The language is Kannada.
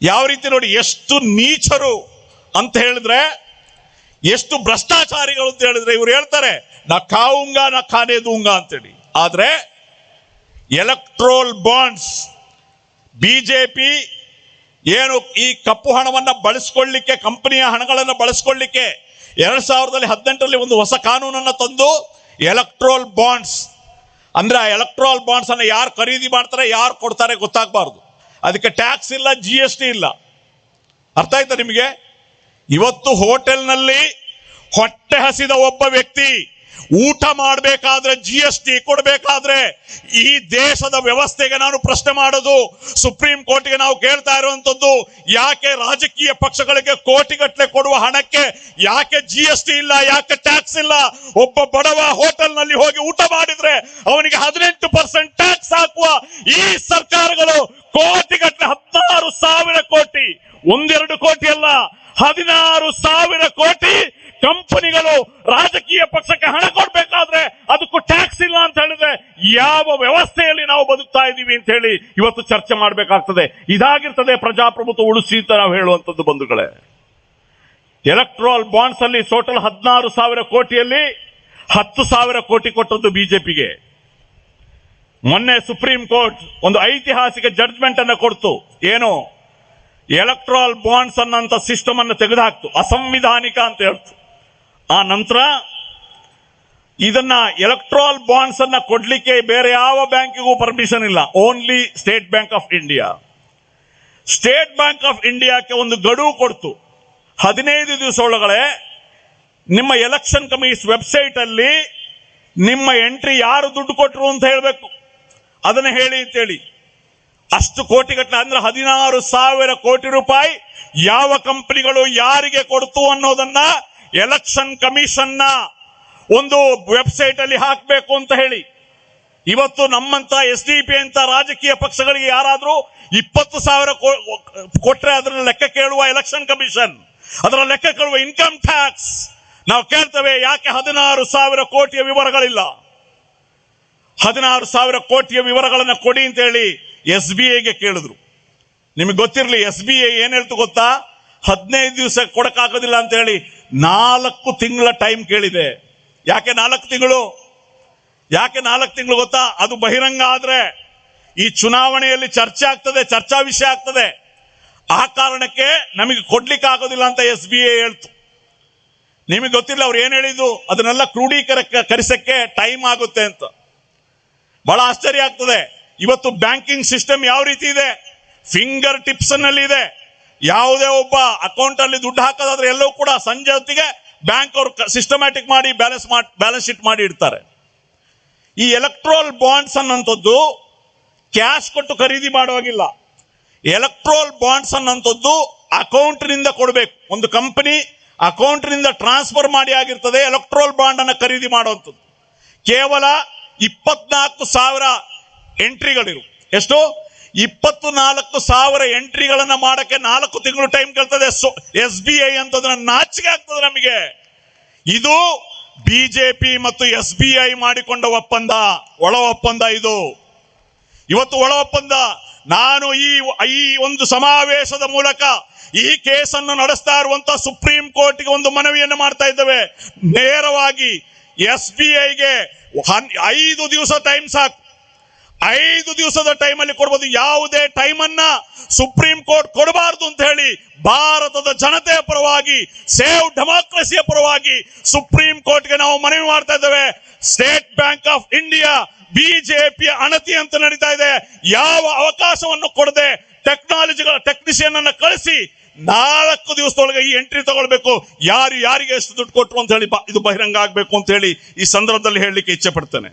ಯಾವ ರೀತಿ ನೋಡಿ, ಎಷ್ಟು ನೀಚರು ಅಂತ ಹೇಳಿದ್ರೆ, ಎಷ್ಟು ಭ್ರಷ್ಟಾಚಾರಿಗಳು ಅಂತ ಹೇಳಿದ್ರೆ, ಇವ್ರು ಹೇಳ್ತಾರೆ ನಾ ಖಾವುಂಗ ನಾ ಖಾನೆ ದೂಂಗ ಅಂತೇಳಿ. ಆದ್ರೆ ಎಲೆಕ್ಟ್ರೋಲ್ ಬಾಂಡ್ಸ್ ಬಿಜೆಪಿ ಏನು ಈ ಕಪ್ಪು ಹಣವನ್ನ ಬಳಸ್ಕೊಳ್ಳಿಕ್ಕೆ, ಕಂಪನಿಯ ಹಣಗಳನ್ನು ಬಳಸ್ಕೊಳ್ಳಿಕ್ಕೆ 2018 ಒಂದು ಹೊಸ ಕಾನೂನನ್ನು ತಂದು ಎಲೆಕ್ಟ್ರೋಲ್ ಬಾಂಡ್ಸ್ ಅಂದ್ರೆ ಆ ಎಲೆಕ್ಟ್ರೋಲ್ ಬಾಂಡ್ಸ್ ಅನ್ನ ಯಾರು ಖರೀದಿ ಮಾಡ್ತಾರೆ, ಯಾರು ಕೊಡ್ತಾರೆ ಗೊತ್ತಾಗಬಾರ್ದು. ಅದಕ್ಕೆ ಟ್ಯಾಕ್ಸ್ ಇಲ್ಲ, GST ಇಲ್ಲ. ಅರ್ಥ ಆಯ್ತಾ ನಿಮಗೆ? ಇವತ್ತು ಹೋಟೆಲ್ನಲ್ಲಿ ಹೊಟ್ಟೆ ಹಸಿದ ಒಬ್ಬ ವ್ಯಕ್ತಿ ಊಟ ಮಾಡಬೇಕಾದ್ರೆ GST ಕೊಡಬೇಕಾದ್ರೆ ಈ ದೇಶದ ವ್ಯವಸ್ಥೆಗೆ ನಾನು ಪ್ರಶ್ನೆ ಮಾಡೋದು, ಸುಪ್ರೀಂ ಕೋರ್ಟ್ಗೆ ನಾವು ಕೇಳ್ತಾ ಇರುವಂತದ್ದು, ಯಾಕೆ ರಾಜಕೀಯ ಪಕ್ಷಗಳಿಗೆ ಕೋಟಿಗಟ್ಟಲೆ ಕೊಡುವ ಹಣಕ್ಕೆ ಯಾಕೆ GST ಇಲ್ಲ, ಯಾಕೆ ಟ್ಯಾಕ್ಸ್ ಇಲ್ಲ? ಒಬ್ಬ ಬಡವ ಹೋಟೆಲ್ ನಲ್ಲಿ ಹೋಗಿ ಊಟ ಮಾಡಿದ್ರೆ ಅವನಿಗೆ 18% ಟ್ಯಾಕ್ಸ್ ಹಾಕುವ ಈ ಸರ್ಕಾರಗಳು ಕೋಟಿಗಟ್ಟಲೆ 16,000 ಕೋಟಿ, 1-2 ಕೋಟಿ ಅಲ್ಲ, 16,000 ಕೋಟಿ ಕಂಪನಿಗಳು ರಾಜಕೀಯ ಪಕ್ಷಕ್ಕೆ ಹಣ ಕೊಡ್ಬೇಕಾದ್ರೆ ಅದಕ್ಕೂ ಟ್ಯಾಕ್ಸ್ ಇಲ್ಲ ಅಂತ ಹೇಳಿದ್ರೆ ಯಾವ ವ್ಯವಸ್ಥೆಯಲ್ಲಿ ನಾವು ಬದುಕ್ತಾ ಇದ್ದೀವಿ ಅಂತ ಹೇಳಿ ಇವತ್ತು ಚರ್ಚೆ ಮಾಡಬೇಕಾಗ್ತದೆ. ಇದಾಗಿರ್ತದೆ ಪ್ರಜಾಪ್ರಭುತ್ವ ಉಳಿಸಿ ಅಂತ ನಾವು ಹೇಳುವಂತದ್ದು ಬಂಧುಗಳೇ. ಎಲೆಕ್ಟ್ರೋಲ್ ಬಾಂಡ್ಸ್ ಅಲ್ಲಿ ಟೋಟಲ್ 16,000 ಕೋಟಿಯಲ್ಲಿ 10,000 ಕೋಟಿ ಕೊಟ್ಟದ್ದು ಬಿಜೆಪಿಗೆ. ಮೊನ್ನೆ ಸುಪ್ರೀಂ ಕೋರ್ಟ್ ಒಂದು ಐತಿಹಾಸಿಕ ಜಡ್ಜ್ಮೆಂಟ್ ಅನ್ನ ಕೊಡ್ತು. ಏನು, ಎಲೆಕ್ಟ್ರಾಲ್ ಬಾಂಡ್ಸ್ ಅನ್ನಂತ ಸಿಸ್ಟಮ್ ಅನ್ನು ತೆಗೆದುಹಾಕ್ತು, ಅಸಂವಿಧಾನಿಕ ಅಂತ ಹೇಳ್ತು. ಆ ನಂತರ ಇದನ್ನ ಎಲೆಕ್ಟ್ರಾಲ್ ಬಾಂಡ್ಸ್ ಅನ್ನ ಕೊಡ್ಲಿಕ್ಕೆ ಬೇರೆ ಯಾವ ಬ್ಯಾಂಕಿಗೂ ಪರ್ಮಿಷನ್ ಇಲ್ಲ, only State Bank of India. State Bank of ಇಂಡಿಯಾಕ್ಕೆ ಒಂದು ಗಡುವು ಕೊಡ್ತು, 15 ದಿವಸ ಒಳಗಡೆ ನಿಮ್ಮ ಎಲೆಕ್ಷನ್ ಕಮಿಷನ್ ವೆಬ್ಸೈಟ್ ಅಲ್ಲಿ ನಿಮ್ಮ ಎಂಟ್ರಿ ಯಾರು ದುಡ್ಡು ಕೊಟ್ಟರು ಅಂತ ಹೇಳಬೇಕು, ಅದನ್ನ ಹೇಳಿ ಅಂತೇಳಿ. ಅಷ್ಟು ಕೋಟಿಗಟ್ಟಲೆ ಅಂದ್ರೆ 16,000 ಕೋಟಿ ರೂಪಾಯಿ ಯಾವ ಕಂಪನಿಗಳು ಯಾರಿಗೆ ಕೊಡ್ತು ಅನ್ನೋದನ್ನ ಎಲೆಕ್ಷನ್ ಕಮಿಷನ್ ನ ಒಂದು ವೆಬ್ಸೈಟ್ ಅಲ್ಲಿ ಹಾಕಬೇಕು ಅಂತ ಹೇಳಿ. ಇವತ್ತು ನಮ್ಮಂತ SDP ಅಂತ ರಾಜಕೀಯ ಪಕ್ಷಗಳಿಗೆ ಯಾರಾದ್ರೂ 20,000 ಕೊಟ್ರೆ ಅದರ ಲೆಕ್ಕ ಕೇಳುವ ಎಲೆಕ್ಷನ್ ಕಮಿಷನ್, ಅದರ ಲೆಕ್ಕ ಕೇಳುವ ಇನ್ಕಮ್ ಟ್ಯಾಕ್ಸ್. ನಾವು ಕೇಳ್ತೇವೆ ಯಾಕೆ 16,000 ಕೋಟಿಯ ವಿವರಗಳಿಲ್ಲ? 16,000 ಕೋಟಿಯ ವಿವರಗಳನ್ನ ಕೊಡಿ ಅಂತ ಹೇಳಿ SBIಗೆ ಕೇಳಿದ್ರು. ನಿಮಗೆ ಗೊತ್ತಿರಲಿ SBI ಏನ್ ಹೇಳ್ತು ಗೊತ್ತಾ? 15 ದಿವಸ ಕೊಡಕ್ಕಾಗೋದಿಲ್ಲ ಅಂತ ಹೇಳಿ 4 ತಿಂಗಳ ಟೈಮ್ ಕೇಳಿದೆ. ಯಾಕೆ 4 ತಿಂಗಳು? ಯಾಕೆ 4 ತಿಂಗಳು ಗೊತ್ತಾ? ಅದು ಬಹಿರಂಗ ಆದ್ರೆ ಈ ಚುನಾವಣೆಯಲ್ಲಿ ಚರ್ಚೆ ಆಗ್ತದೆ, ಚರ್ಚಾ ವಿಷಯ ಆಗ್ತದೆ. ಆ ಕಾರಣಕ್ಕೆ ನಮಗೆ ಕೊಡ್ಲಿಕ್ಕೆ ಆಗೋದಿಲ್ಲ ಅಂತ SBI ಹೇಳ್ತು. ನಿಮಗೆ ಗೊತ್ತಿಲ್ಲ ಅವ್ರು ಏನ್ ಹೇಳಿದ್ದು? ಅದನ್ನೆಲ್ಲ ಕ್ರೋಢೀಕರಿಸಕ್ಕೆ ಟೈಮ್ ಆಗುತ್ತೆ ಅಂತ. ಬಹಳ ಆಶ್ಚರ್ಯ ಆಗ್ತದೆ. ಇವತ್ತು ಬ್ಯಾಂಕಿಂಗ್ ಸಿಸ್ಟಮ್ ಯಾವ ರೀತಿ ಇದೆ? ಫಿಂಗರ್ ಟಿಪ್ಸ್ ನಲ್ಲಿ ಇದೆ. ಯಾವುದೇ ಒಬ್ಬ ಅಕೌಂಟ್ ಅಲ್ಲಿ ದುಡ್ಡು ಹಾಕೋದಾದ್ರೆ ಎಲ್ಲವೂ ಕೂಡ ಸಂಜೆ ಹೊತ್ತಿಗೆ ಬ್ಯಾಂಕ್ ಅವರು ಸಿಸ್ಟಮ್ಯಾಟಿಕ್ ಮಾಡಿ ಬ್ಯಾಲೆನ್ಸ್ ಶೀಟ್ ಮಾಡಿ ಇಡ್ತಾರೆ. ಈ ಎಲೆಕ್ಟ್ರೋಲ್ ಬಾಂಡ್ಸ್ ಅನ್ನಂಥದ್ದು ಕ್ಯಾಶ್ ಕೊಟ್ಟು ಖರೀದಿ ಮಾಡುವಾಗಿಲ್ಲ. ಎಲೆಕ್ಟ್ರೋಲ್ ಬಾಂಡ್ಸ್ ಅನ್ನಂಥದ್ದು ಅಕೌಂಟ್ ನಿಂದ ಕೊಡಬೇಕು. ಒಂದು ಕಂಪನಿ ಅಕೌಂಟ್ ನಿಂದ ಟ್ರಾನ್ಸ್ಫರ್ ಮಾಡಿ ಆಗಿರ್ತದೆ ಎಲೆಕ್ಟ್ರೋಲ್ ಬಾಂಡ್ ಅನ್ನ ಖರೀದಿ ಮಾಡುವಂಥದ್ದು. ಕೇವಲ 24,000 ಎಂಟ್ರಿಗಳಿರು. ಎಷ್ಟು? 24,000 ಎಂಟ್ರಿಗಳನ್ನ ಮಾಡಕ್ಕೆ 4 ತಿಂಗಳು ಟೈಮ್ ಕೇಳ್ತದೆ SBI ಅಂತದನ್ನ. ನಾಚಿಕೆ ಆಗ್ತದೆ ನಮಗೆ. ಇದು ಬಿಜೆಪಿ ಮತ್ತು SBI ಮಾಡಿಕೊಂಡ ಒಪ್ಪಂದ, ಒಳ ಒಪ್ಪಂದ ಇದು. ಇವತ್ತು ಒಳ ಒಪ್ಪಂದ. ನಾನು ಈ ಒಂದು ಸಮಾವೇಶದ ಮೂಲಕ ಈ ಕೇಸನ್ನು ನಡೆಸ್ತಾ ಇರುವಂತ ಸುಪ್ರೀಂ ಕೋರ್ಟ್ಗೆ ಒಂದು ಮನವಿಯನ್ನು ಮಾಡ್ತಾ ಇದ್ದೇವೆ. ನೇರವಾಗಿ SBIಗೆ 5 ದಿವಸ ಟೈಮ್ ಸಾಕು. 5 ದಿವಸದ ಟೈಮ್ ಅಲ್ಲಿ ಕೊಡಬಹುದು. ಯಾವುದೇ ಟೈಮ್ ಅನ್ನ ಸುಪ್ರೀಂ ಕೋರ್ಟ್ ಕೊಡಬಾರದು ಅಂತ ಹೇಳಿ ಭಾರತದ ಜನತೆಯ ಪರವಾಗಿ, ಸೇವ್ ಡೆಮಾಕ್ರಸಿಯ ಪರವಾಗಿ ಸುಪ್ರೀಂ ಕೋರ್ಟ್ಗೆ ನಾವು ಮನವಿ ಮಾಡ್ತಾ ಇದ್ದೇವೆ. ಸ್ಟೇಟ್ ಬ್ಯಾಂಕ್ ಆಫ್ ಇಂಡಿಯಾ ಬಿಜೆಪಿಯ ಅಣತಿ ಅಂತ ನಡೀತಾ ಇದೆ. ಯಾವ ಅವಕಾಶವನ್ನು ಕೊಡದೆ ಟೆಕ್ನಿಷಿಯನ್ ಅನ್ನ ಕಳಿಸಿ 4 ದಿವಸದೊಳಗೆ ಈ ಎಂಟ್ರಿ ತಗೊಳ್ಬೇಕು. ಯಾರಿಗೆ ಎಷ್ಟು ದುಡ್ಡು ಕೊಟ್ಟರು ಅಂತ ಹೇಳಿ ಇದು ಬಹಿರಂಗ ಆಗ್ಬೇಕು ಅಂತ ಹೇಳಿ ಈ ಸಂದರ್ಭದಲ್ಲಿ ಹೇಳಲಿಕ್ಕೆ ಇಚ್ಛೆ ಪಡ್ತೇನೆ.